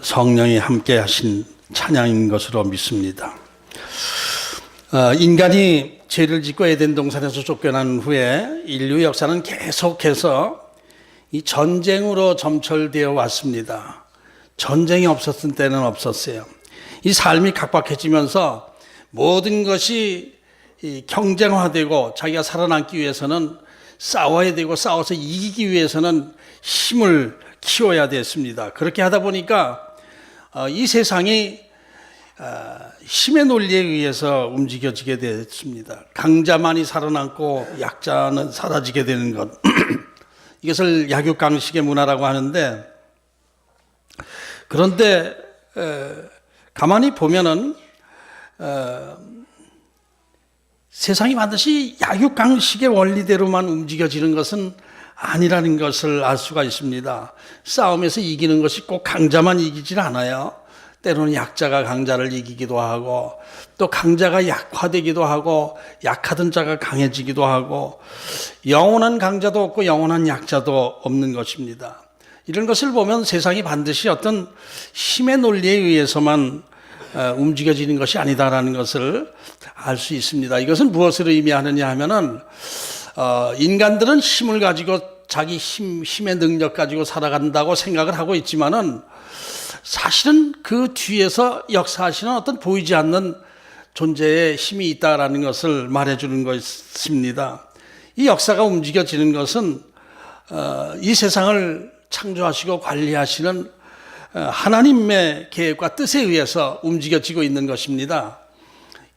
성령이 함께 하신 찬양인 것으로 믿습니다. 인간이 죄를 짓고 에덴 동산에서 쫓겨난 후에 인류 역사는 계속해서 이 전쟁으로 점철되어 왔습니다. 전쟁이 없었던 때는 없었어요. 이 삶이 각박해지면서 모든 것이 경쟁화되고 자기가 살아남기 위해서는 싸워야 되고 싸워서 이기기 위해서는 힘을 키워야 됐습니다. 그렇게 하다 보니까 이 세상이 힘의 논리에 의해서 움직여지게 됐습니다. 강자만이 살아남고 약자는 사라지게 되는 것. 이것을 약육강식의 문화라고 하는데, 그런데 가만히 보면은 세상이 반드시 약육강식의 원리대로만 움직여지는 것은 아니라는 것을 알 수가 있습니다. 싸움에서 이기는 것이 꼭 강자만 이기질 않아요. 때로는 약자가 강자를 이기기도 하고, 또 강자가 약화되기도 하고, 약하던 자가 강해지기도 하고, 영원한 강자도 없고 영원한 약자도 없는 것입니다. 이런 것을 보면 세상이 반드시 어떤 힘의 논리에 의해서만 움직여지는 것이 아니다라는 것을 알 수 있습니다. 이것은 무엇을 의미하느냐 하면은 인간들은 힘을 가지고 자기 힘의 능력 가지고 살아간다고 생각을 하고 있지만은 사실은 그 뒤에서 역사하시는 어떤 보이지 않는 존재의 힘이 있다라는 것을 말해주는 것입니다. 이 역사가 움직여지는 것은 이 세상을 창조하시고 관리하시는 하나님의 계획과 뜻에 의해서 움직여지고 있는 것입니다.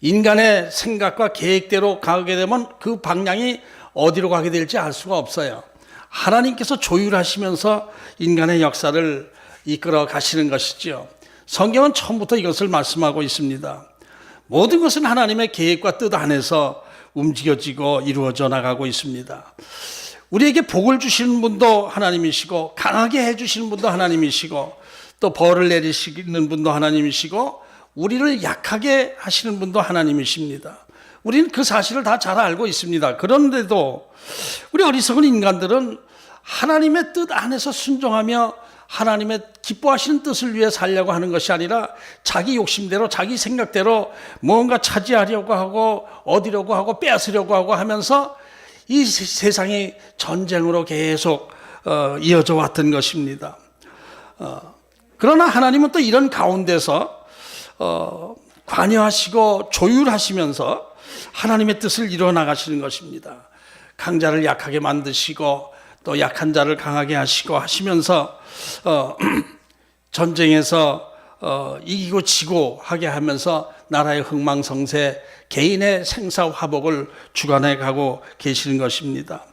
인간의 생각과 계획대로 가게 되면 그 방향이 어디로 가게 될지 알 수가 없어요. 하나님께서 조율하시면서 인간의 역사를 이끌어 가시는 것이죠. 성경은 처음부터 이것을 말씀하고 있습니다. 모든 것은 하나님의 계획과 뜻 안에서 움직여지고 이루어져 나가고 있습니다. 우리에게 복을 주시는 분도 하나님이시고, 강하게 해주시는 분도 하나님이시고, 또 벌을 내리시는 분도 하나님이시고, 우리를 약하게 하시는 분도 하나님이십니다. 우리는 그 사실을 다 잘 알고 있습니다. 그런데도 우리 어리석은 인간들은 하나님의 뜻 안에서 순종하며 하나님의 기뻐하시는 뜻을 위해 살려고 하는 것이 아니라 자기 욕심대로 자기 생각대로 뭔가 차지하려고 하고 얻으려고 하고 빼앗으려고 하고 하면서 이 세상이 전쟁으로 계속 이어져 왔던 것입니다. 그러나 하나님은 또 이런 가운데서 관여하시고 조율하시면서 하나님의 뜻을 이루어 나가시는 것입니다. 강자를 약하게 만드시고 또 약한 자를 강하게 하시고 하시면서 전쟁에서 이기고 지고 하게 하면서 나라의 흥망성쇠, 개인의 생사화복을 주관해 가고 계시는 것입니다.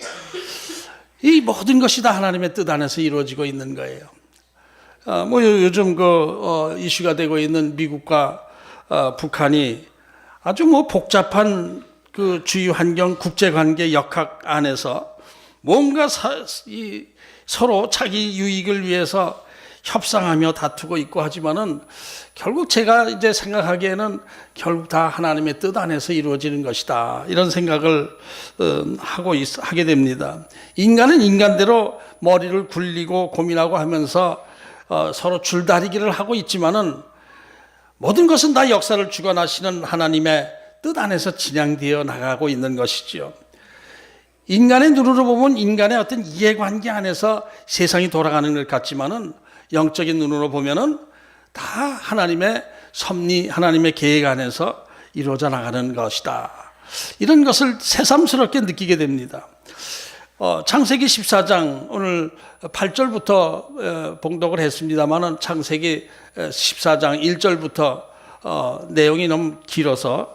이 모든 것이 다 하나님의 뜻 안에서 이루어지고 있는 거예요. 요즘 이슈가 되고 있는 미국과 북한이 아주 복잡한 그 주위 환경, 국제관계 역학 안에서 뭔가 서로 자기 유익을 위해서 협상하며 다투고 있고 하지만은 결국 제가 이제 생각하기에는 결국 다 하나님의 뜻 안에서 이루어지는 것이다, 이런 생각을 하게 됩니다. 인간은 인간대로 머리를 굴리고 고민하고 하면서 서로 줄다리기를 하고 있지만은 모든 것은 다 역사를 주관하시는 하나님의 뜻 안에서 진행되어 나가고 있는 것이지요. 인간의 눈으로 보면 인간의 어떤 이해관계 안에서 세상이 돌아가는 것 같지만은 영적인 눈으로 보면은 다 하나님의 섭리, 하나님의 계획 안에서 이루어져 나가는 것이다, 이런 것을 새삼스럽게 느끼게 됩니다. 창세기 14장 오늘 8절부터 봉독을 했습니다만은 창세기 14장 1절부터 내용이 너무 길어서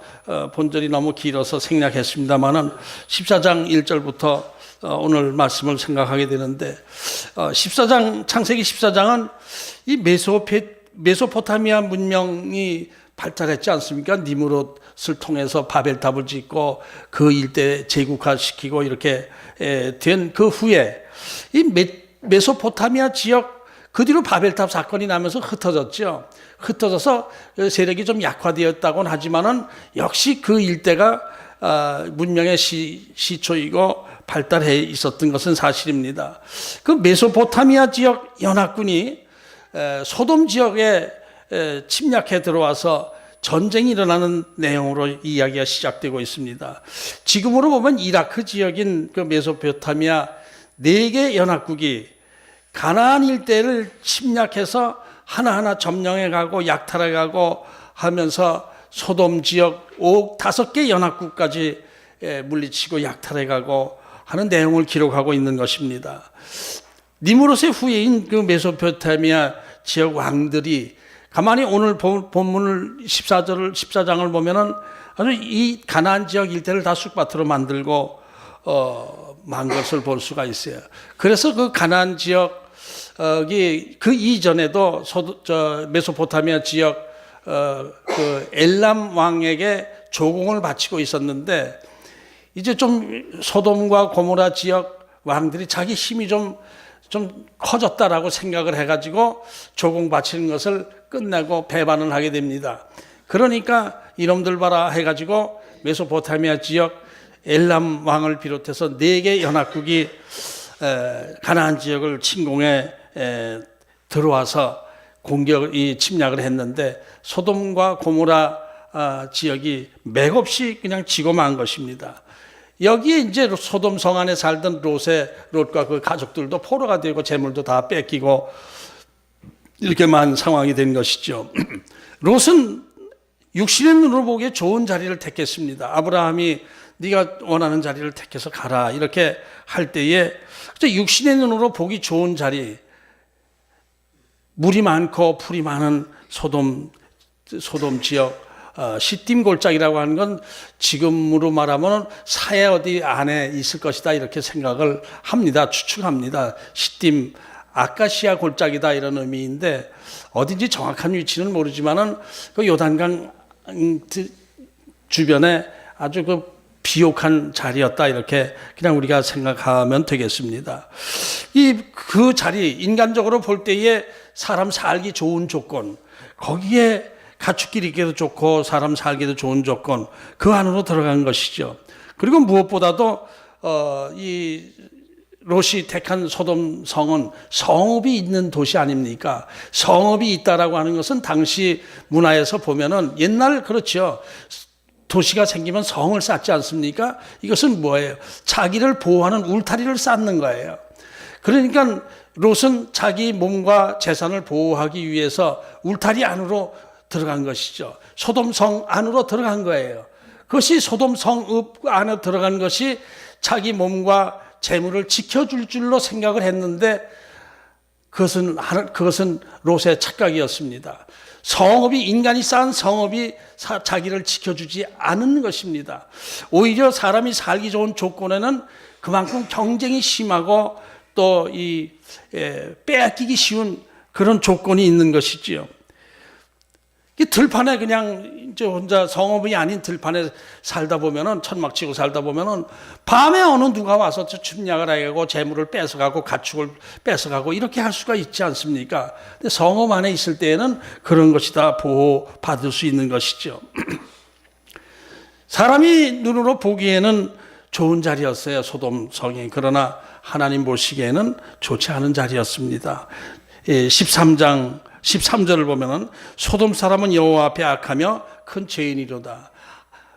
본절이 너무 길어서 생략했습니다만은 14장 1절부터 오늘 말씀을 생각하게 되는데, 창세기 14장은 이 메소포타미아 문명이 발달했지 않습니까? 니므롯을 통해서 바벨탑을 짓고 그 일대 제국화시키고 이렇게 된 그 후에 이 메소포타미아 지역, 그 뒤로 바벨탑 사건이 나면서 흩어졌죠. 흩어져서 세력이 좀 약화되었다고는 하지만은 역시 그 일대가 문명의 시초이고 발달해 있었던 것은 사실입니다. 그 메소포타미아 지역 연합군이 소돔 지역에 침략해 들어와서 전쟁이 일어나는 내용으로 이야기가 시작되고 있습니다. 지금으로 보면 이라크 지역인 그 메소포타미아 4개 연합국이 가나안 일대를 침략해서 하나하나 점령해 가고 약탈해 가고 하면서 소돔 지역 5개 연합국까지 물리치고 약탈해 가고 하는 내용을 기록하고 있는 것입니다. 니무롯의 후예인 그 메소포타미아 지역 왕들이 가만히 오늘 본문을 14장을 보면은 아주 이 가나안 지역 일대를 다 쑥밭으로 만들고 만 것을 볼 수가 있어요. 그래서 그 가나안 지역이 그 이전에도 메소포타미아 지역 그 엘람 왕에게 조공을 바치고 있었는데 이제 좀 소돔과 고모라 지역 왕들이 자기 힘이 좀 커졌다라고 생각을 해가지고 조공 바치는 것을 끝내고 배반을 하게 됩니다. 그러니까 이놈들 봐라 해가지고 메소포타미아 지역 엘람 왕을 비롯해서 4개 연합국이 가나안 지역을 침공해 들어와서 침략을 했는데 소돔과 고모라 지역이 맥없이 그냥 지고 만 것입니다. 여기에 이제 소돔 성 안에 살던 롯과 그 가족들도 포로가 되고 재물도 다 뺏기고 이렇게 만 상황이 된 것이죠. 롯은 육신의 눈으로 보기에 좋은 자리를 택했습니다. 아브라함이 네가 원하는 자리를 택해서 가라 이렇게 할 때에 육신의 눈으로 보기 좋은 자리, 물이 많고 풀이 많은 소돔 지역, 시딤 골짜기라고 하는 건 지금으로 말하면 사해 어디 안에 있을 것이다 이렇게 생각을 합니다. 추측합니다. 시딤 아카시아 골짜기다 이런 의미인데 어딘지 정확한 위치는 모르지만은 그 요단강 주변에 아주 그 비옥한 자리였다 이렇게 그냥 우리가 생각하면 되겠습니다. 그 자리 인간적으로 볼 때에 사람 살기 좋은 조건, 거기에 가축길 있기도 좋고 사람 살기도 좋은 조건, 그 안으로 들어간 것이죠. 그리고 무엇보다도 이 롯이 택한 소돔 성은 성읍이 있는 도시 아닙니까? 성읍이 있다라고 하는 것은 당시 문화에서 보면은 옛날 그렇죠. 도시가 생기면 성을 쌓지 않습니까? 이것은 뭐예요? 자기를 보호하는 울타리를 쌓는 거예요. 그러니까 롯은 자기 몸과 재산을 보호하기 위해서 울타리 안으로 들어간 것이죠. 소돔 성 안으로 들어간 거예요. 그것이 소돔 성읍 안에 들어간 것이 자기 몸과 재물을 지켜줄 줄로 생각을 했는데 그것은 롯의 착각이었습니다. 성읍이 인간이 쌓은 성읍이 자기를 지켜주지 않은 것입니다. 오히려 사람이 살기 좋은 조건에는 그만큼 경쟁이 심하고 또 빼앗기기 쉬운 그런 조건이 있는 것이지요. 들판에 그냥 이제 혼자 성읍이 아닌 들판에 살다 보면은 천막치고 살다 보면은 밤에 어느 누가 와서 침략을 하고 재물을 뺏어가고 가축을 뺏어가고 이렇게 할 수가 있지 않습니까? 근데 성읍 안에 있을 때에는 그런 것이 다 보호받을 수 있는 것이죠. 사람이 눈으로 보기에는 좋은 자리였어요, 소돔 성이. 그러나 하나님 보시기에는 좋지 않은 자리였습니다. 13장 13절을 보면은 소돔 사람은 여호와 앞에 악하며 큰 죄인이로다.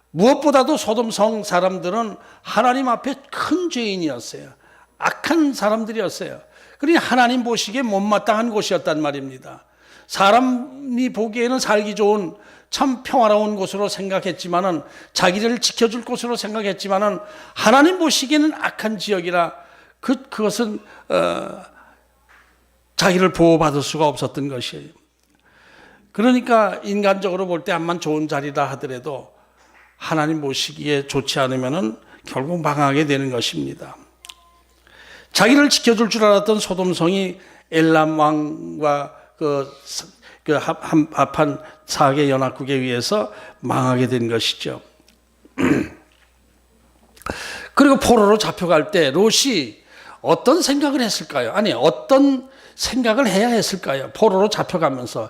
무엇보다도 소돔 성 사람들은 하나님 앞에 큰 죄인이었어요. 악한 사람들이었어요. 그러니 하나님 보시기에 못마땅한 곳이었단 말입니다. 사람이 보기에는 살기 좋은 참 평화로운 곳으로 생각했지만은 자기를 지켜줄 곳으로 생각했지만은 하나님 보시기에는 악한 지역이라 그것은 자기를 보호받을 수가 없었던 것이에요. 그러니까 인간적으로 볼 때 암만 좋은 자리다 하더라도 하나님 보시기에 좋지 않으면은 결국 망하게 되는 것입니다. 자기를 지켜줄 줄 알았던 소돔성이 엘람 왕과 합한 4개 연합국에 의해서 망하게 된 것이죠. 그리고 포로로 잡혀갈 때 롯이 어떤 생각을 했을까요? 아니, 어떤 생각을 해야 했을까요? 포로로 잡혀가면서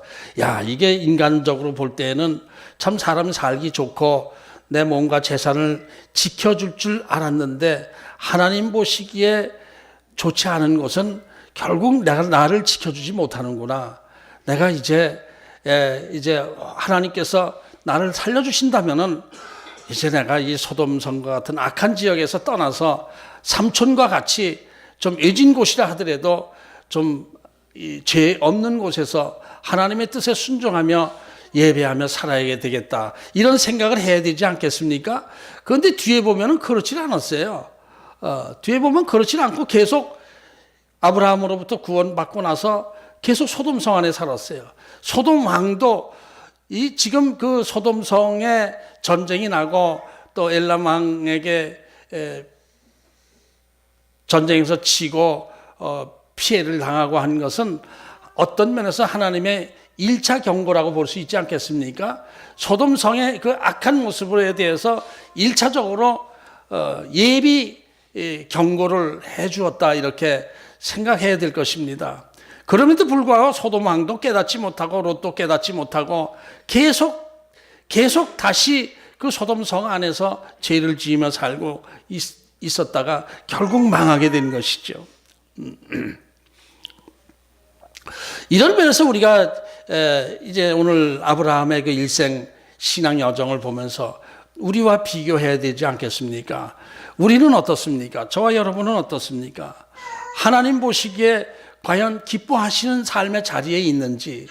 이게 인간적으로 볼 때는 참 사람이 살기 좋고 내 몸과 재산을 지켜줄 줄 알았는데 하나님 보시기에 좋지 않은 것은 결국 나를 지켜주지 못하는구나. 내가 이제 하나님께서 나를 살려주신다면은 이제 내가 이 소돔성과 같은 악한 지역에서 떠나서 삼촌과 같이 좀 외진 곳이라 하더라도 좀 죄 없는 곳에서 하나님의 뜻에 순종하며 예배하며 살아야 되겠다, 이런 생각을 해야 되지 않겠습니까? 그런데 뒤에 보면은 그렇지 않았어요. 뒤에 보면 그렇지 않고 계속 아브라함으로부터 구원받고 나서 계속 소돔성 안에 살았어요. 소돔 왕도 지금 그 소돔성에 전쟁이 나고 또 엘람 왕에게 전쟁에서 치고 피해를 당하고 한 것은 어떤 면에서 하나님의 1차 경고라고 볼 수 있지 않겠습니까? 소돔성의 그 악한 모습에 대해서 1차적으로 예비 경고를 해 주었다, 이렇게 생각해야 될 것입니다. 그럼에도 불구하고 소돔 왕도 깨닫지 못하고 롯도 깨닫지 못하고 계속 다시 그 소돔성 안에서 죄를 지으며 살고 있었다가 결국 망하게 된 것이죠. 이런 면에서 우리가 이제 오늘 아브라함의 그 일생 신앙 여정을 보면서 우리와 비교해야 되지 않겠습니까? 우리는 어떻습니까? 저와 여러분은 어떻습니까? 하나님 보시기에 과연 기뻐하시는 삶의 자리에 있는지,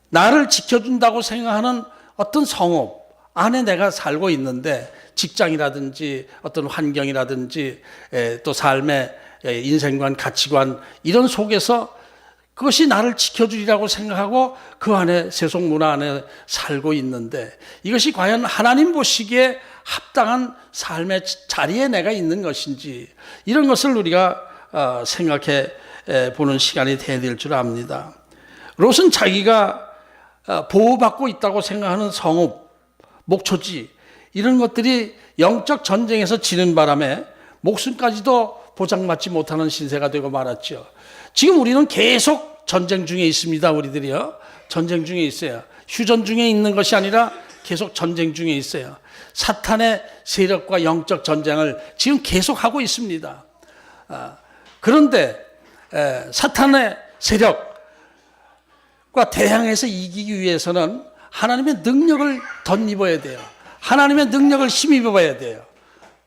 나를 지켜준다고 생각하는 어떤 성읍 안에 내가 살고 있는데, 직장이라든지 어떤 환경이라든지 또 삶의 인생관, 가치관, 이런 속에서 그것이 나를 지켜주리라고 생각하고 그 안에 세속 문화 안에 살고 있는데, 이것이 과연 하나님 보시기에 합당한 삶의 자리에 내가 있는 것인지, 이런 것을 우리가 생각해 보는 시간이 돼야 될 줄 압니다. 롯은 자기가 보호받고 있다고 생각하는 성읍, 목초지, 이런 것들이 영적 전쟁에서 지는 바람에 목숨까지도 보장받지 못하는 신세가 되고 말았죠. 지금 우리는 계속 전쟁 중에 있습니다. 우리들이요, 전쟁 중에 있어요. 휴전 중에 있는 것이 아니라 계속 전쟁 중에 있어요. 사탄의 세력과 영적 전쟁을 지금 계속하고 있습니다. 그런데 사탄의 세력과 대항해서 이기기 위해서는 하나님의 능력을 덧입어야 돼요. 하나님의 능력을 힘입어야 돼요.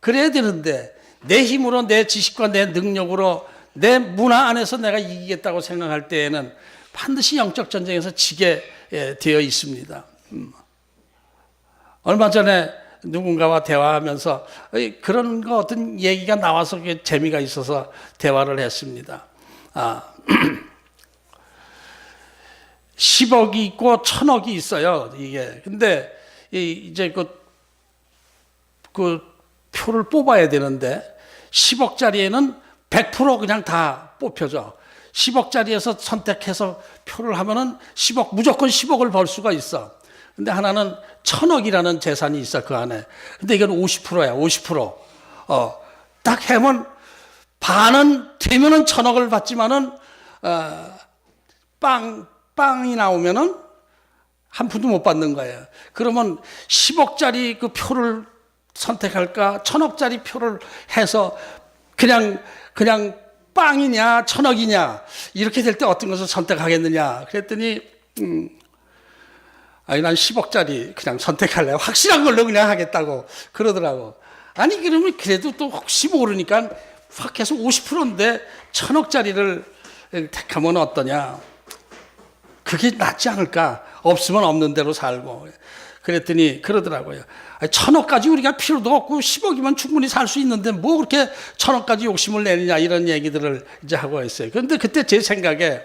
그래야 되는데, 내 힘으로, 내 지식과 내 능력으로 내 문화 안에서 내가 이기겠다고 생각할 때에는 반드시 영적 전쟁에서 지게 되어 있습니다. 얼마 전에 누군가와 대화하면서 그런 거 어떤 얘기가 나와서 재미가 있어서 대화를 했습니다. 10억이 있고 1000억이 있어요, 이게. 근데 이제 그 표를 뽑아야 되는데 10억짜리에는 100% 그냥 다 뽑혀져. 10억짜리에서 선택해서 표를 하면은 무조건 10억을 벌 수가 있어. 근데 하나는 1000억이라는 재산이 있어, 그 안에. 근데 이건 50%야, 50%. 딱 하면 반은 되면은 1000억을 받지만은, 빵이 나오면은 한 푼도 못 받는 거예요. 그러면 10억짜리 그 표를 선택할까? 1000억짜리 표를 해서 그냥 빵이냐, 1000억이냐, 이렇게 될 때 어떤 것을 선택하겠느냐? 그랬더니, 아니, 난 10억짜리 그냥 선택할래요. 확실한 걸로 그냥 하겠다고 그러더라고. 아니, 그러면 그래도 또 혹시 모르니까 확 해서 50%인데 1000억짜리를 택하면 어떠냐? 그게 낫지 않을까? 없으면 없는 대로 살고. 그랬더니 그러더라고요. 1000억까지 우리가 필요도 없고 10억이면 충분히 살 수 있는데 뭐 그렇게 1000억까지 욕심을 내느냐, 이런 얘기들을 이제 하고 있어요. 그런데 그때 제 생각에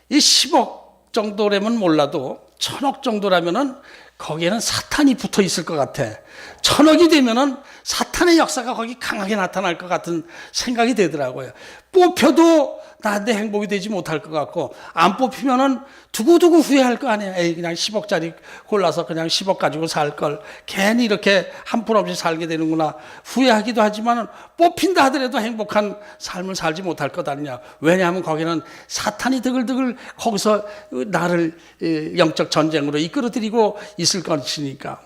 이 10억 정도라면 몰라도 1000억 정도라면은 거기에는 사탄이 붙어 있을 것 같아. 1000억이 되면은 사탄의 역사가 거기 강하게 나타날 것 같은 생각이 되더라고요. 뽑혀도 나한테 행복이 되지 못할 것 같고, 안 뽑히면은 두고두고 후회할 거 아니에요. 에이, 그냥 10억짜리 골라서 그냥 10억 가지고 살 걸, 괜히 이렇게 한 푼 없이 살게 되는구나 후회하기도 하지만은, 뽑힌다 하더라도 행복한 삶을 살지 못할 것 아니냐. 왜냐하면 거기는 사탄이 드글드글 거기서 나를 영적 전쟁으로 이끌어들이고 있을 것이니까.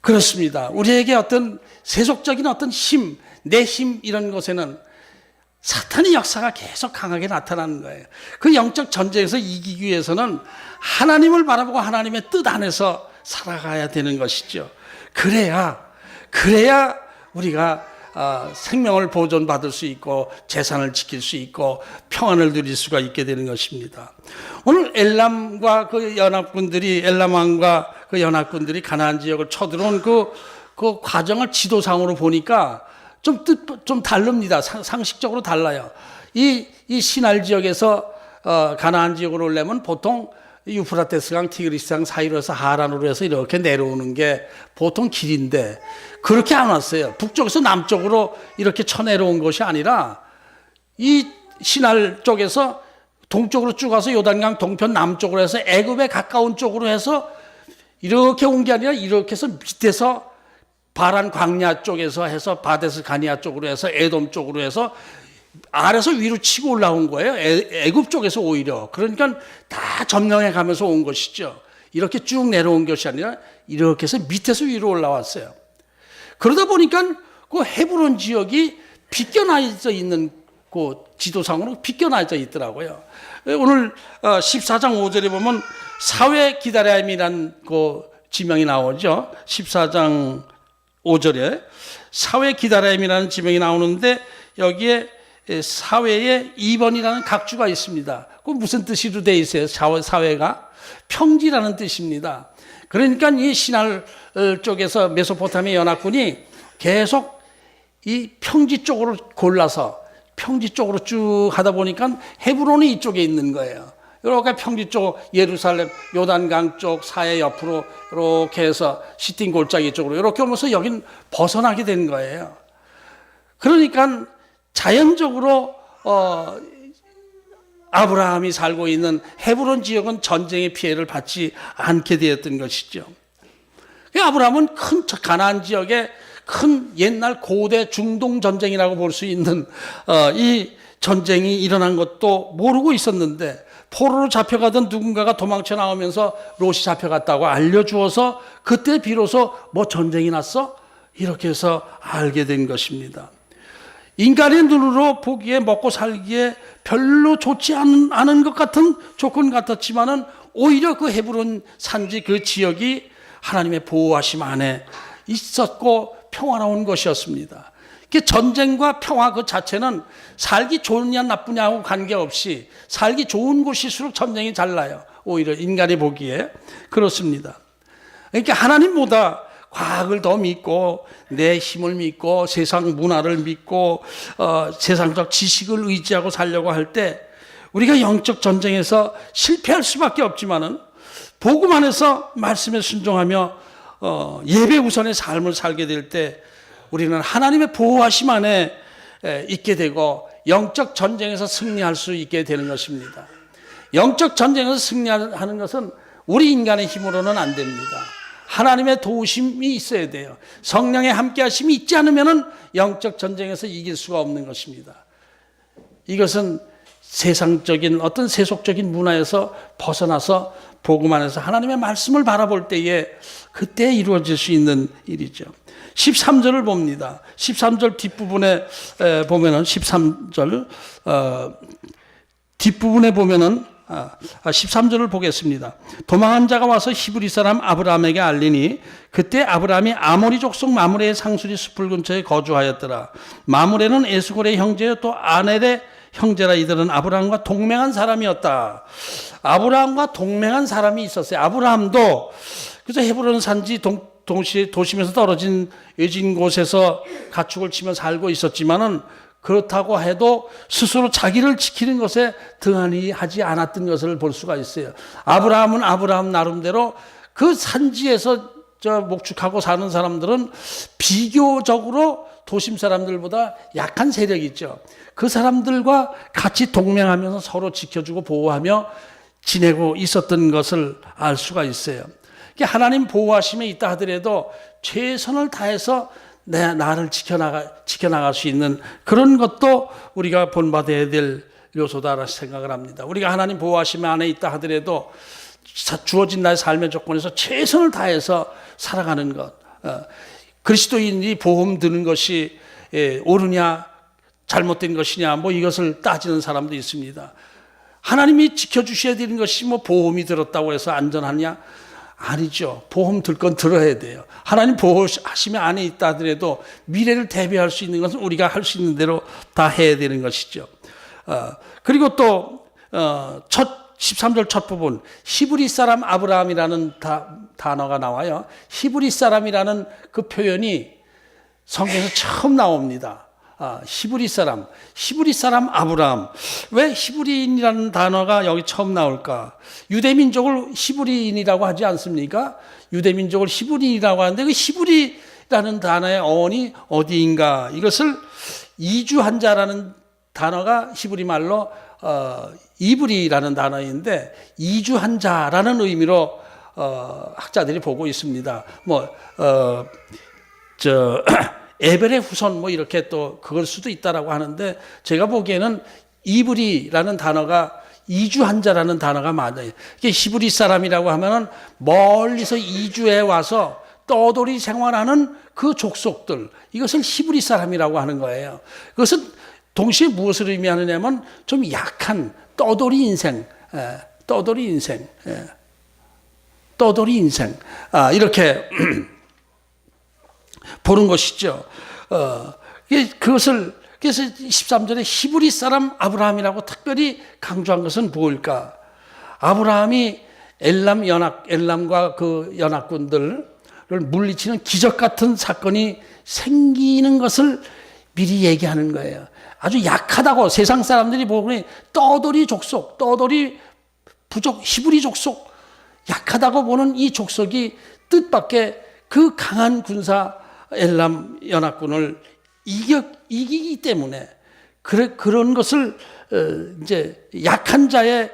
그렇습니다. 우리에게 어떤 세속적인 어떤 힘, 내 힘, 이런 것에는 사탄의 역사가 계속 강하게 나타나는 거예요. 그 영적 전쟁에서 이기기 위해서는 하나님을 바라보고 하나님의 뜻 안에서 살아가야 되는 것이죠. 그래야 우리가 생명을 보존받을 수 있고 재산을 지킬 수 있고 평안을 누릴 수가 있게 되는 것입니다. 오늘 엘람과 그 연합군들이 엘람왕과 그 연합군들이 가나안 지역을 쳐들어온 그 과정을 지도상으로 보니까 좀 다릅니다. 상식적으로 달라요. 이 시날 지역에서 가나안 지역으로 오려면 보통 유프라테스강, 티그리스강 사이로 해서 하란으로 해서 이렇게 내려오는 게 보통 길인데 그렇게 안 왔어요. 북쪽에서 남쪽으로 이렇게 쳐내려온 것이 아니라 이 시날 쪽에서 동쪽으로 쭉 가서 요단강 동편 남쪽으로 해서 애굽에 가까운 쪽으로 해서 이렇게 온 게 아니라 이렇게 해서 밑에서 바란 광야 쪽에서 해서 바데스 가니아 쪽으로 해서 에돔 쪽으로 해서 아래서 위로 치고 올라온 거예요. 애굽 쪽에서 오히려. 그러니까 다 점령해 가면서 온 것이죠. 이렇게 쭉 내려온 것이 아니라 이렇게 해서 밑에서 위로 올라왔어요. 그러다 보니까 그 헤브론 지역이 비껴나져 있는 그 지도상으로 비껴나져 있더라고요. 오늘 14장 5절에 보면 사회 기다림이라는 그 지명이 나오죠. 14장 5절에 사회 기다림이라는 지명이 나오는데 여기에 사회에 2번이라는 각주가 있습니다. 그 무슨 뜻으로 되어 있어요? 사회가 평지라는 뜻입니다. 그러니까 이 시날 쪽에서 메소포타미아 연합군이 계속 이 평지 쪽으로 골라서 평지 쪽으로 쭉 하다 보니까 헤브론이 이쪽에 있는 거예요. 이렇게 평지 쪽 예루살렘 요단강 쪽 사해 옆으로 이렇게 해서 시틴 골짜기 쪽으로 이렇게 오면서 여긴 벗어나게 된 거예요. 그러니까 자연적으로 아브라함이 살고 있는 헤브론 지역은 전쟁의 피해를 받지 않게 되었던 것이죠. 아브라함은 큰 가나안 지역에 큰 옛날 고대 중동 전쟁이라고 볼 수 있는 이 전쟁이 일어난 것도 모르고 있었는데 포로로 잡혀가던 누군가가 도망쳐 나오면서 롯이 잡혀갔다고 알려주어서 그때 비로소 뭐 전쟁이 났어? 이렇게 해서 알게 된 것입니다. 인간의 눈으로 보기에 먹고 살기에 별로 좋지 않은 것 같은 조건 같았지만은 오히려 그 헤브론 산지 그 지역이 하나님의 보호하심 안에 있었고 평화로운 것이었습니다. 전쟁과 평화 그 자체는 살기 좋으냐 나쁘냐하고 관계없이 살기 좋은 곳일수록 전쟁이 잘 나요. 오히려 인간이 보기에 그렇습니다. 그러니까 하나님보다 과학을 더 믿고 내 힘을 믿고 세상 문화를 믿고 세상적 지식을 의지하고 살려고 할 때 우리가 영적 전쟁에서 실패할 수밖에 없지만은 복음 안에서 말씀에 순종하며 예배 우선의 삶을 살게 될 때 우리는 하나님의 보호하심 안에 있게 되고 영적 전쟁에서 승리할 수 있게 되는 것입니다. 영적 전쟁에서 승리하는 것은 우리 인간의 힘으로는 안 됩니다. 하나님의 도우심이 있어야 돼요. 성령의 함께하심이 있지 않으면 영적 전쟁에서 이길 수가 없는 것입니다. 이것은 세상적인 어떤 세속적인 문화에서 벗어나서 복음 안에서 하나님의 말씀을 바라볼 때에 그때 이루어질 수 있는 일이죠. 13절을 봅니다. 13절 뒷부분에 보면은 13절 뒷부분에 보면은 13절을 보겠습니다. 도망한 자가 와서 히브리 사람 아브라함에게 알리니 그때 아브라함이 아모리 족속 마므레의 상수리 숲을 근처에 거주하였더라. 마므레는 에스골의 형제요 또 아넬의 형제라. 이들은 아브라함과 동맹한 사람이었다. 아브라함과 동맹한 사람이 있었어요. 아브라함도 그래서 헤브론 산지 도심에서 떨어진 외진 곳에서 가축을 치며 살고 있었지만은 그렇다고 해도 스스로 자기를 지키는 것에 등한히 하지 않았던 것을 볼 수가 있어요. 아브라함은 아브라함 나름대로 그 산지에서 목축하고 사는 사람들은 비교적으로 도심 사람들보다 약한 세력이 있죠. 그 사람들과 같이 동맹하면서 서로 지켜주고 보호하며 지내고 있었던 것을 알 수가 있어요. 하나님 보호하심에 있다 하더라도 최선을 다해서 나를 지켜나갈 수 있는 그런 것도 우리가 본받아야 될 요소다라고 생각을 합니다. 우리가 하나님 보호하심 안에 있다 하더라도 주어진 나의 삶의 조건에서 최선을 다해서 살아가는 것, 그리스도인이 보험 드는 것이 옳으냐 잘못된 것이냐 뭐 이것을 따지는 사람도 있습니다. 하나님이 지켜주셔야 되는 것이 뭐 보험이 들었다고 해서 안전하냐? 아니죠. 보험 들 건 들어야 돼요. 하나님 보호하시면 안에 있다 하더라도 미래를 대비할 수 있는 것은 우리가 할 수 있는 대로 다 해야 되는 것이죠. 그리고 또 13절 첫 부분 히브리 사람 아브라함이라는 단어가 나와요. 히브리 사람이라는 그 표현이 성경에서 처음 나옵니다. 히브리 사람 아브라함. 왜 히브리인이라는 단어가 여기 처음 나올까? 유대민족을 히브리인이라고 하지 않습니까? 유대민족을 히브리인이라고 하는데 그 히브리라는 단어의 어원이 어디인가? 이것을 이주한 자라는 단어가 히브리 말로 이브리라는 단어인데 이주한 자라는 의미로 학자들이 보고 있습니다. 에벨의 후손 뭐 이렇게 또 그걸 수도 있다라고 하는데 제가 보기에는 이브리라는 단어가 이주한 자라는 단어가 맞아요. 이게 히브리 사람이라고 하면은 멀리서 이주해 와서 떠돌이 생활하는 그 족속들, 이것을 히브리 사람이라고 하는 거예요. 그것은 동시에 무엇을 의미하느냐면 좀 약한 떠돌이 인생, 이렇게 보는 것이죠. 그것을 그래서 13절에 히브리 사람 아브라함이라고 특별히 강조한 것은 무엇일까? 아브라함이 엘람과 그 연합군들을 물리치는 기적 같은 사건이 생기는 것을 미리 얘기하는 거예요. 아주 약하다고 세상 사람들이 보니 떠돌이 족속, 떠돌이 부족, 히브리 족속, 약하다고 보는 이 족속이 뜻밖의 그 강한 군사 엘람 연합군을 이기기 때문에 그런 것을 이제 약한 자의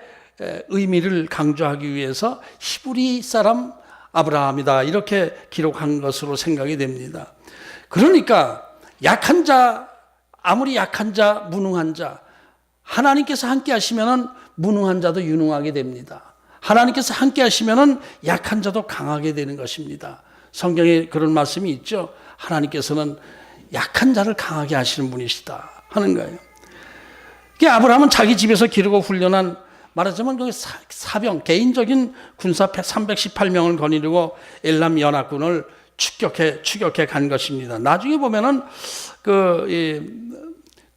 의미를 강조하기 위해서 히브리 사람 아브라함이다 이렇게 기록한 것으로 생각이 됩니다. 그러니까 약한 자, 아무리 약한 자, 무능한 자, 하나님께서 함께 하시면은 무능한 자도 유능하게 됩니다. 하나님께서 함께 하시면은 약한 자도 강하게 되는 것입니다. 성경에 그런 말씀이 있죠. 하나님께서는 약한 자를 강하게 하시는 분이시다 하는 거예요. 아브라함은 자기 집에서 기르고 훈련한 말하자면 그 사병, 개인적인 군사 318명을 거느리고 엘람 연합군을 추격해 간 것입니다. 나중에 보면은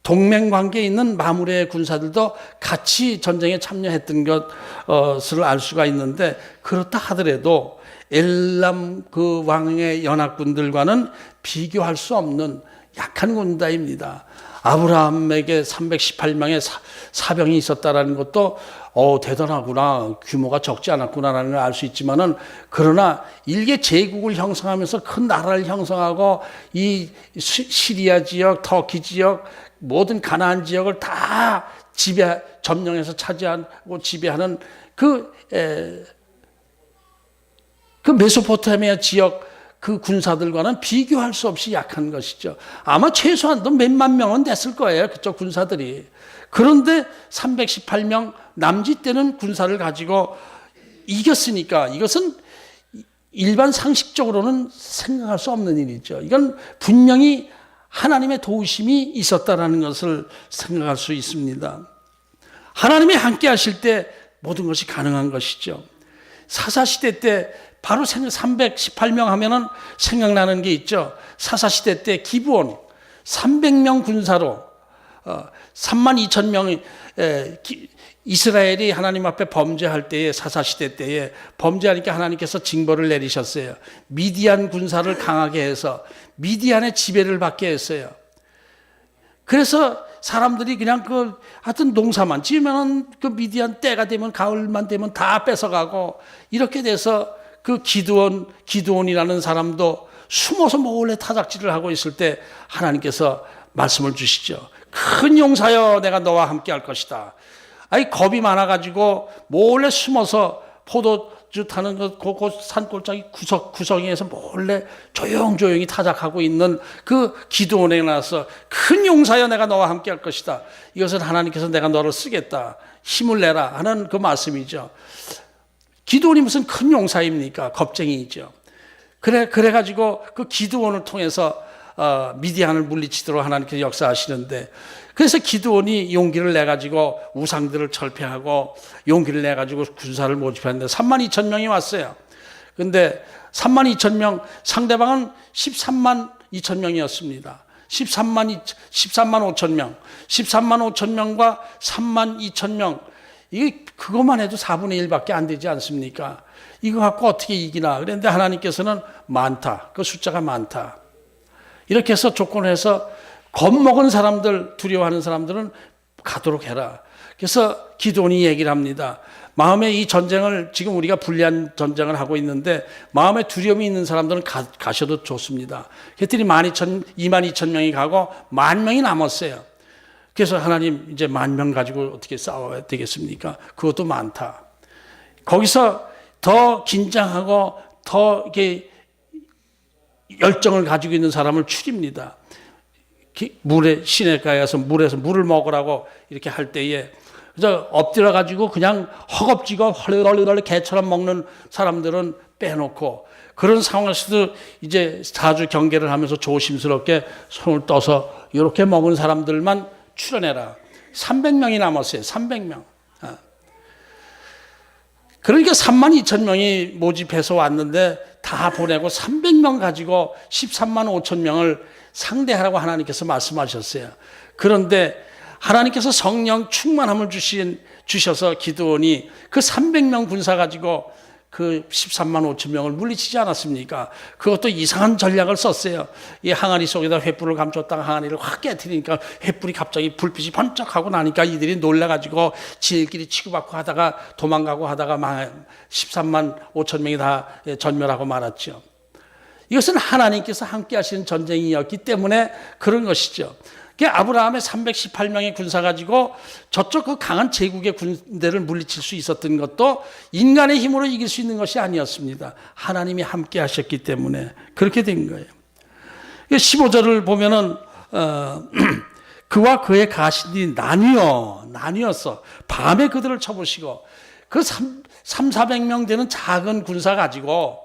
동맹 관계에 있는 마무리의 군사들도 같이 전쟁에 참여했던 것을 알 수가 있는데 그렇다 하더라도 엘람 그 왕의 연합군들과는 비교할 수 없는 약한 군대입니다. 아브라함에게 318명의 사병이 있었다라는 것도 대단하구나, 규모가 적지 않았구나라는 걸 알 수 있지만은 그러나 일개 제국을 형성하면서 큰 나라를 형성하고 이 시리아 지역, 터키 지역, 모든 가나안 지역을 다 점령해서 차지하고 지배하는 그 메소포타미아 지역 그 군사들과는 비교할 수 없이 약한 것이죠. 아마 최소한도 몇만 명은 됐을 거예요. 그쪽 군사들이. 그런데 318명 남짓되는 군사를 가지고 이겼으니까 이것은 일반 상식적으로는 생각할 수 없는 일이죠. 이건 분명히 하나님의 도우심이 있었다라는 것을 생각할 수 있습니다. 하나님이 함께 하실 때 모든 것이 가능한 것이죠. 사사시대 때 바로 318명 하면은 생각나는 게 있죠. 사사시대 때 기브온 300명 군사로 32,000명이 이스라엘이 하나님 앞에 범죄할 때에 사사시대 때에 범죄하니까 하나님께서 징벌을 내리셨어요. 미디안 군사를 강하게 해서 미디안의 지배를 받게 했어요. 그래서 사람들이 그냥 하여튼 농사만 지으면은 그 미디안 때가 되면 가을만 되면 다 뺏어가고 이렇게 돼서 그 기드온이라는 사람도 숨어서 몰래 타작질을 하고 있을 때 하나님께서 말씀을 주시죠. 큰 용사여 내가 너와 함께 할 것이다. 겁이 많아가지고 몰래 숨어서 포도주 타는 그 산골짜기 구석에서 몰래 조용히 타작하고 있는 그 기드온에 나서 큰 용사여 내가 너와 함께 할 것이다. 이것은 하나님께서 내가 너를 쓰겠다. 힘을 내라 하는 그 말씀이죠. 기드온이 무슨 큰 용사입니까? 겁쟁이죠. 그래가지고 그 기드온을 통해서 미디안을 물리치도록 하나님께서 역사하시는데, 그래서 기드온이 용기를 내가지고 우상들을 철폐하고 용기를 내가지고 군사를 모집했는데 3만 2천 명이 왔어요. 근데 3만 2천 명, 상대방은 13만 2천 명이었습니다. 13만 5천 명, 13만 5천 명과 3만 2천 명, 이게 그것만 해도 4분의 1밖에 안 되지 않습니까? 이거 갖고 어떻게 이기나? 그런데 하나님께서는 많다, 그 숫자가 많다, 이렇게 해서 조건을 해서 겁먹은 사람들, 두려워하는 사람들은 가도록 해라. 그래서 기드온이 얘기를 합니다. 마음에 이 전쟁을, 지금 우리가 불리한 전쟁을 하고 있는데 마음에 두려움이 있는 사람들은 가셔도 좋습니다. 그랬더니 2만 2천 명이 가고 10,000명이 남았어요. 그래서 하나님, 이제 10,000명 가지고 어떻게 싸워야 되겠습니까? 그것도 많다. 거기서 더 긴장하고 더 이렇게 열정을 가지고 있는 사람을 추립니다. 시내가에 가서 물에서 물을 먹으라고 이렇게 할 때에, 그래서 엎드려 가지고 그냥 허겁지겁 헐레헐레 개처럼 먹는 사람들은 빼놓고, 그런 상황에서도 이제 자주 경계를 하면서 조심스럽게 손을 떠서 이렇게 먹은 사람들만 출어내라. 300명이 남았어요. 300명. 그러니까 3만 2천 명이 모집해서 왔는데 다 보내고 300명 가지고 13만 5천 명을 상대하라고 하나님께서 말씀하셨어요. 그런데 하나님께서 성령 충만함을 주셔서 기드온이 그 300명 군사 가지고 그 13만 5천 명을 물리치지 않았습니까? 그것도 이상한 전략을 썼어요. 이 항아리 속에다 횃불을 감췄다가 항아리를 확 깨트리니까 횃불이 갑자기 불빛이 번쩍하고 나니까 이들이 놀라가지고 지들끼리 치고받고 하다가 도망가고 하다가 13만 5천 명이 다 전멸하고 말았죠. 이것은 하나님께서 함께 하시는 전쟁이었기 때문에 그런 것이죠. 아브라함의 318명의 군사 가지고 저쪽 그 강한 제국의 군대를 물리칠 수 있었던 것도 인간의 힘으로 이길 수 있는 것이 아니었습니다. 하나님이 함께 하셨기 때문에 그렇게 된 거예요. 15절을 보면은 그와 그의 가신이 나뉘었어. 밤에 그들을 쳐보시고, 그 300~400명 되는 작은 군사 가지고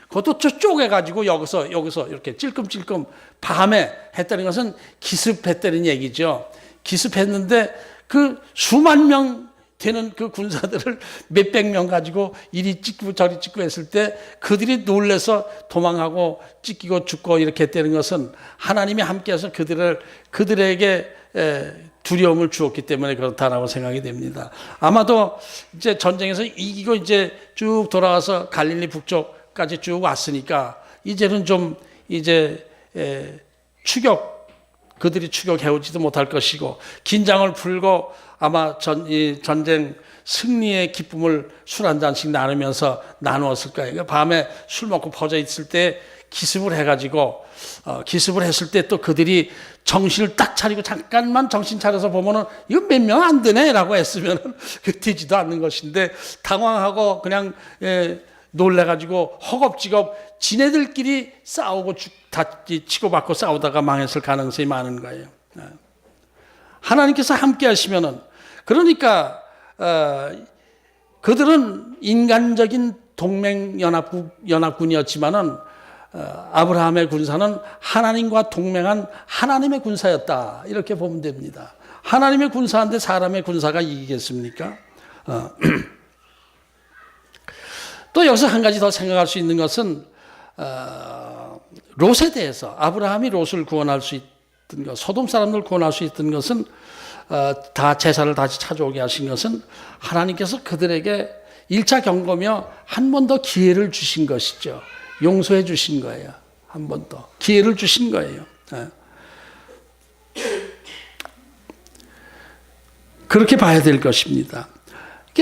그것도 쪼개가지고 여기서 이렇게 찔끔찔끔 밤에 했다는 것은 기습했다는 얘기죠. 기습했는데 그 수만 명 되는 그 군사들을 몇백 명 가지고 이리 찍고 저리 찍고 했을 때 그들이 놀래서 도망하고 찢기고 죽고 이렇게 했다는 것은 하나님이 함께해서 그들에게 두려움을 주었기 때문에 그렇다라고 생각이 됩니다. 아마도 이제 전쟁에서 이기고 이제 쭉 돌아와서 갈릴리 북쪽까지 쭉 왔으니까 이제는 좀 이제 그들이 추격해오지도 못할 것이고, 긴장을 풀고 아마 전쟁 승리의 기쁨을 술 한 잔씩 나누면서 나누었을 거예요. 밤에 술 먹고 퍼져 있을 때 기습을 해가지고, 기습을 했을 때 또 그들이 정신을 딱 차리고 잠깐만 정신 차려서 보면은 이거 몇 명 안 되네 라고 했으면은 되지도 않는 것인데, 당황하고 그냥 놀래가지고 허겁지겁 지네들끼리 싸우고 치고받고 싸우다가 망했을 가능성이 많은 거예요. 하나님께서 함께 하시면은, 그러니까 그들은 인간적인 연합군이었지만은 아브라함의 군사는 하나님과 동맹한 하나님의 군사였다, 이렇게 보면 됩니다. 하나님의 군사인데 사람의 군사가 이기겠습니까? 또 여기서 한 가지 더 생각할 수 있는 것은 롯에 대해서, 아브라함이 롯을 구원할 수 있던 것, 소돔 사람들을 구원할 수 있던 것은, 다 제사를 다시 찾아오게 하신 것은 하나님께서 그들에게 1차 경고며 한 번 더 기회를 주신 것이죠. 용서해 주신 거예요. 한 번 더 기회를 주신 거예요. 그렇게 봐야 될 것입니다.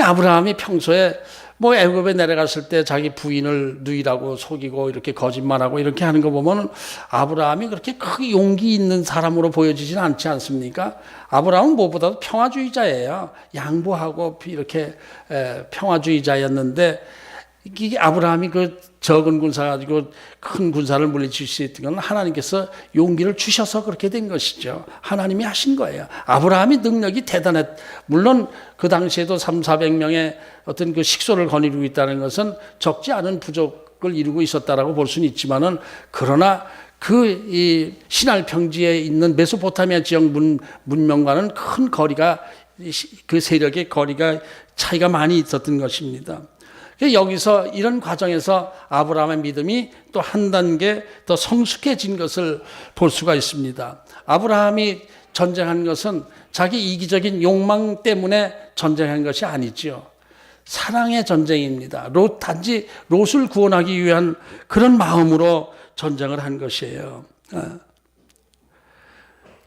아브라함이 평소에 애굽에 내려갔을 때 자기 부인을 누이라고 속이고 이렇게 거짓말하고 이렇게 하는 거 보면 아브라함이 그렇게 크게 용기 있는 사람으로 보여지지는 않지 않습니까? 아브라함은 무엇보다도 평화주의자예요. 양보하고 이렇게 평화주의자였는데, 이게 아브라함이 그 적은 군사 가지고 큰 군사를 물리칠 수 있던 건 하나님께서 용기를 주셔서 그렇게 된 것이죠. 하나님이 하신 거예요. 아브라함이 능력이 물론 그 당시에도 300~400명의 어떤 그 식소를 거느리고 있다는 것은 적지 않은 부족을 이루고 있었다라고 볼 수는 있지만은, 그러나 이 시날 평지에 있는 메소포타미아 지역 문명과는 큰 거리가, 그 세력의 거리가 차이가 많이 있었던 것입니다. 여기서 이런 과정에서 아브라함의 믿음이 또 한 단계 더 성숙해진 것을 볼 수가 있습니다. 아브라함이 전쟁한 것은 자기 이기적인 욕망 때문에 전쟁한 것이 아니지요. 사랑의 전쟁입니다. 단지 롯을 구원하기 위한 그런 마음으로 전쟁을 한 것이에요.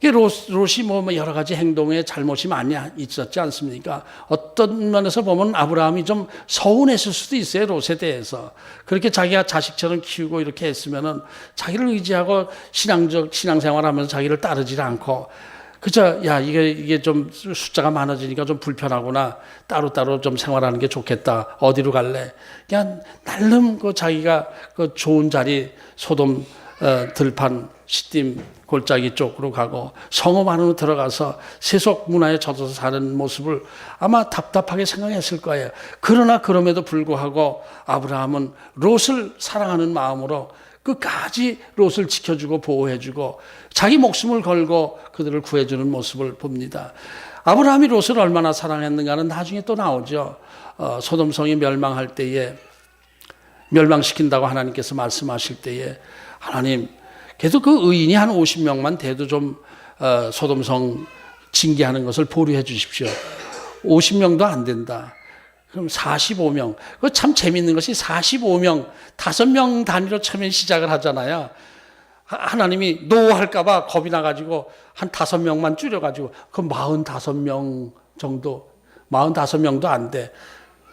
롯이 여러 가지 행동에 잘못이 많이 있었지 않습니까? 어떤 면에서 보면 아브라함이 좀 서운했을 수도 있어요, 롯에 대해서. 그렇게 자기가 자식처럼 키우고 이렇게 했으면은 자기를 의지하고 신앙생활 하면서 자기를 따르지 않고, 그저, 야, 이게 좀 숫자가 많아지니까 좀 불편하구나. 따로따로 좀 생활하는 게 좋겠다. 어디로 갈래? 그냥 날름 자기가 좋은 자리, 소돔, 들판, 시딤, 골짜기 쪽으로 가고 성읍 안으로 들어가서 세속 문화에 젖어서 사는 모습을 아마 답답하게 생각했을 거예요. 그러나 그럼에도 불구하고 아브라함은 롯을 사랑하는 마음으로 끝까지 롯을 지켜주고 보호해주고 자기 목숨을 걸고 그들을 구해주는 모습을 봅니다. 아브라함이 롯을 얼마나 사랑했는가는 나중에 또 나오죠. 소돔성이 멸망할 때에, 멸망시킨다고 하나님께서 말씀하실 때에 하나님, 그래도 그 의인이 한 50명만 돼도 좀 소돔성 징계하는 것을 보류해 주십시오. 50명도 안 된다. 그럼 45명. 그 참 재밌는 것이 45명, 5명 단위로 처음에 시작을 하잖아요. 하나님이 노할까봐 겁이 나가지고 한 5명만 줄여가지고 그 45명 정도, 45명도 안 돼.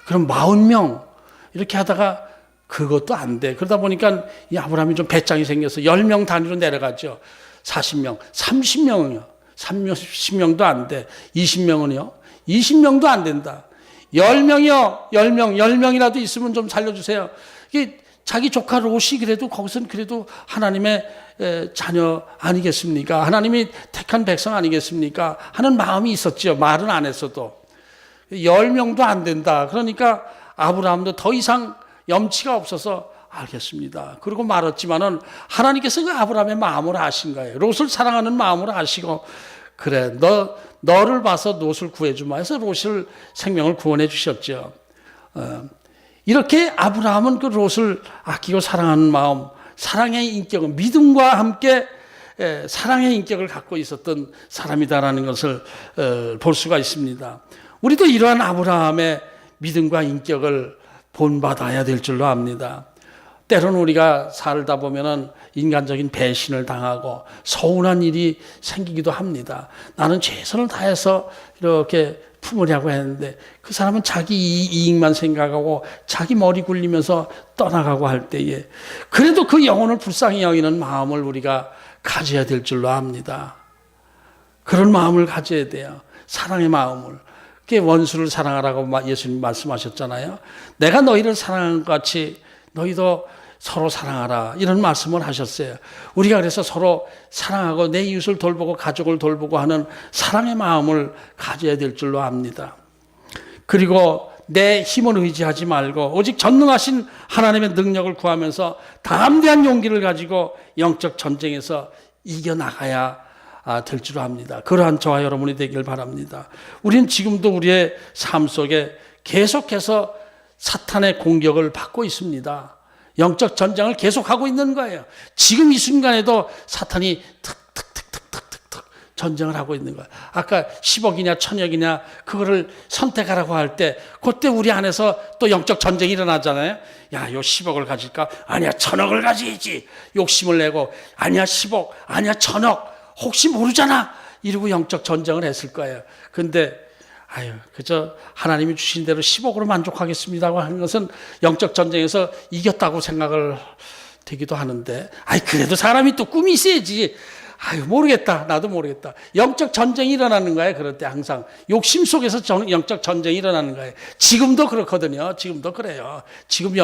그럼 40명 이렇게 하다가 그것도 안 돼. 그러다 보니까 이 아브라함이 좀 배짱이 생겨서 10명 단위로 내려가죠. 40명, 30명은요. 30명도 안 돼. 20명은요. 20명도 안 된다. 10명이요. 10명이라도 있으면 좀 살려주세요. 이게 자기 조카 롯이 그래도 거기서는 그래도 하나님의 자녀 아니겠습니까? 하나님이 택한 백성 아니겠습니까? 하는 마음이 있었죠. 말은 안 했어도. 10명도 안 된다. 그러니까 아브라함도 더 이상 염치가 없어서 알겠습니다. 그리고 말했지만은 하나님께서 그 아브라함의 마음을 아신 거예요. 롯을 사랑하는 마음을 아시고 그래 너를 봐서 롯을 구해주마 해서 롯을 생명을 구원해 주셨죠. 이렇게 아브라함은 그 롯을 아끼고 사랑하는 마음, 사랑의 인격은 믿음과 함께 사랑의 인격을 갖고 있었던 사람이다라는 것을 볼 수가 있습니다. 우리도 이러한 아브라함의 믿음과 인격을 본받아야 될 줄로 압니다. 때로는 우리가 살다 보면은 인간적인 배신을 당하고 서운한 일이 생기기도 합니다. 나는 최선을 다해서 이렇게 품으려고 했는데 그 사람은 자기 이익만 생각하고 자기 머리 굴리면서 떠나가고 할 때에 그래도 그 영혼을 불쌍히 여기는 마음을 우리가 가져야 될 줄로 압니다. 그런 마음을 가져야 돼요. 사랑의 마음을. 원수를 사랑하라고 예수님 말씀하셨잖아요. 내가 너희를 사랑한 것 같이 너희도 서로 사랑하라 이런 말씀을 하셨어요. 우리가 그래서 서로 사랑하고 내 이웃을 돌보고 가족을 돌보고 하는 사랑의 마음을 가져야 될 줄로 압니다. 그리고 내 힘을 의지하지 말고 오직 전능하신 하나님의 능력을 구하면서 담대한 용기를 가지고 영적 전쟁에서 이겨나가야 될 줄 압니다. 그러한 저와 여러분이 되길 바랍니다. 우리는 지금도 우리의 삶 속에 계속해서 사탄의 공격을 받고 있습니다. 영적 전쟁을 계속하고 있는 거예요. 지금 이 순간에도 사탄이 툭툭툭툭툭툭 전쟁을 하고 있는 거예요. 아까 10억이냐 1000억이냐 그거를 선택하라고 할 때 그때 우리 안에서 또 영적 전쟁이 일어나잖아요. 야, 요 10억을 가질까? 아니야 1000억을 가져야지. 욕심을 내고 아니야 10억, 아니야 1000억. 혹시 모르잖아. 이러고 영적 전쟁을 했을 거예요. 근데 그저 하나님이 주신 대로 10억으로 만족하겠습니다고 하는 것은 영적 전쟁에서 이겼다고 생각을 되기도 하는데 그래도 사람이 또 꿈이 있어야지. 모르겠다. 나도 모르겠다. 영적 전쟁이 일어나는 거예요. 그럴 때 항상 욕심 속에서 영적 전쟁이 일어나는 거예요. 지금도 그렇거든요. 지금도 그래요. 지금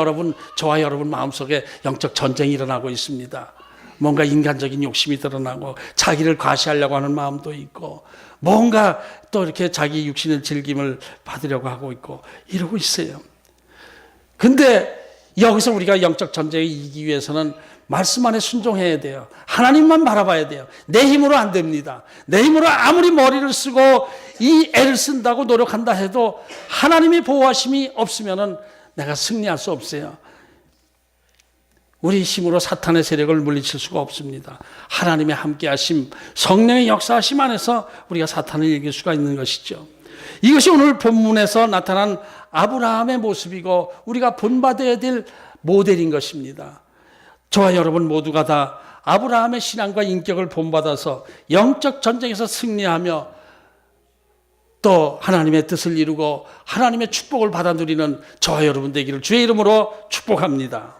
저와 여러분 마음속에 영적 전쟁이 일어나고 있습니다. 뭔가 인간적인 욕심이 드러나고 자기를 과시하려고 하는 마음도 있고 뭔가 또 이렇게 자기 육신의 즐김을 받으려고 하고 있고 이러고 있어요. 근데 여기서 우리가 영적 전쟁에 이기기 위해서는 말씀 안에 순종해야 돼요. 하나님만 바라봐야 돼요. 내 힘으로 안 됩니다. 내 힘으로 아무리 머리를 쓰고 이 애를 쓴다고 노력한다 해도 하나님의 보호하심이 없으면은 내가 승리할 수 없어요. 우리 힘으로 사탄의 세력을 물리칠 수가 없습니다. 하나님의 함께하심, 성령의 역사하심 안에서 우리가 사탄을 이길 수가 있는 것이죠. 이것이 오늘 본문에서 나타난 아브라함의 모습이고 우리가 본받아야 될 모델인 것입니다. 저와 여러분 모두가 다 아브라함의 신앙과 인격을 본받아서 영적 전쟁에서 승리하며 또 하나님의 뜻을 이루고 하나님의 축복을 받아 누리는 저와 여러분 되기를 주의 이름으로 축복합니다.